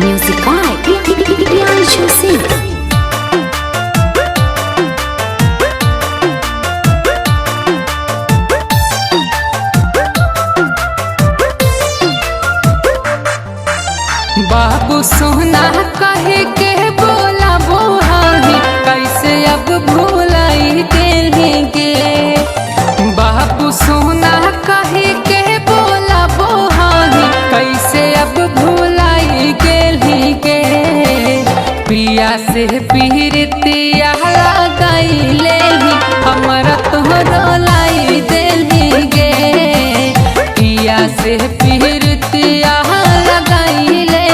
Music by Priyanshu Singh. बाबू सोना कहे के बोला बोहाही कैसे अब भूलाई देंगे। बाबू सोना कहे के बोला बोहाही कैसे अब भूलाई देंगे। पिया से पीरतिया लगाई ले हमारा तोहरो लाई देंगे। पिया से पीरतिया लगाई ले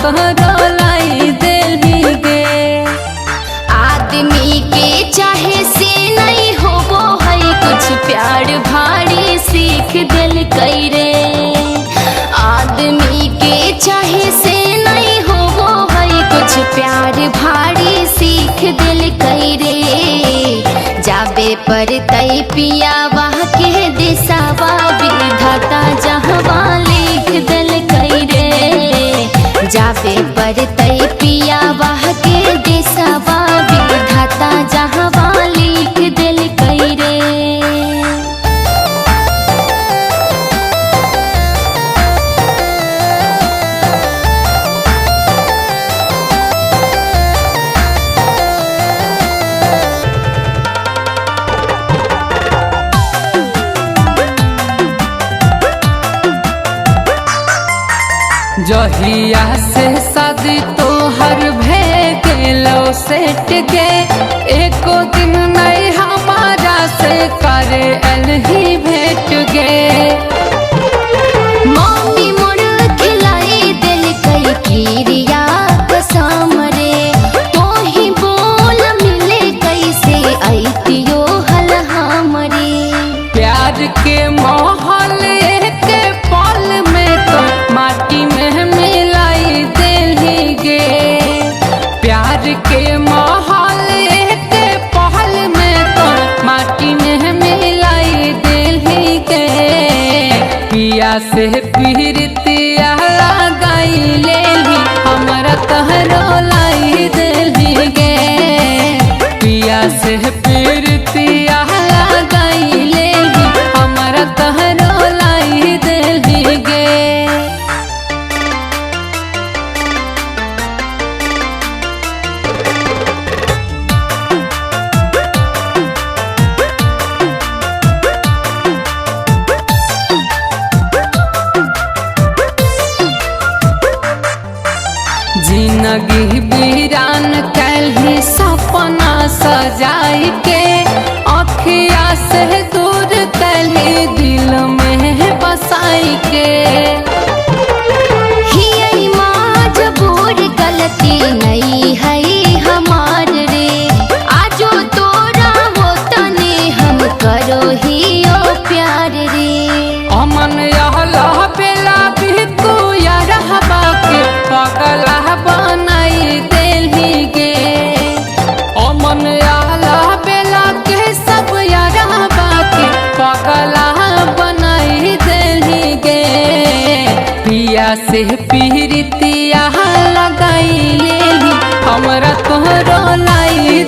तोहरो लाई देंगे। आदमी के चाहे से नहीं होबो है कुछ प्यार भारी सीख दिल कई रे। आदमी के चाहे से नहीं होबो है कुछ प्यार भारी सीख दिल कई रे। जाबे पर तई पिया वहाँ के दिशावा विधाता जहवा लिख दिल कई रे। जाबे पर तई पिया वह के दिशावा विधाता जहवा लिख दिल कई रे। जहिया से शादी तोहर भे गेलो सेट के एको दिन नहीं हमारा से करे अलही भेट गे। मम्मी मोर खिलाई दिल कई खीरिया कसम रे। तो ही बोल मिले कैसे ऐतियो हल हमरे। प्यार के माहौल के पल में तो माटी में मिलाई देंगे। प्यार के माहौल के पहल में तो माटी में मिलाई देंगे। पिया से पीरतिया लगाई ले हमारा तोहरो लाई देंगे। पिया से पीरतिया लगाई ले हमारा तोहरो लाई देंगे। जिंदगी वीरान कैलही सपना सजाई के अखिया से दूर कैलही दिल में बसाई के। ही मजबूर गलती नहीं है हमार रे। आजो तोरा हो तने हम करो ही ओ प्यार रे। अमन यहला बेला भी तू यार हवा के पगला बनाई देंगे। अमन यहला बेला के सब यार हवा के पगला बनाई देंगे। पिया से पीरतिया लगाई ले हमरा तोहरो लाई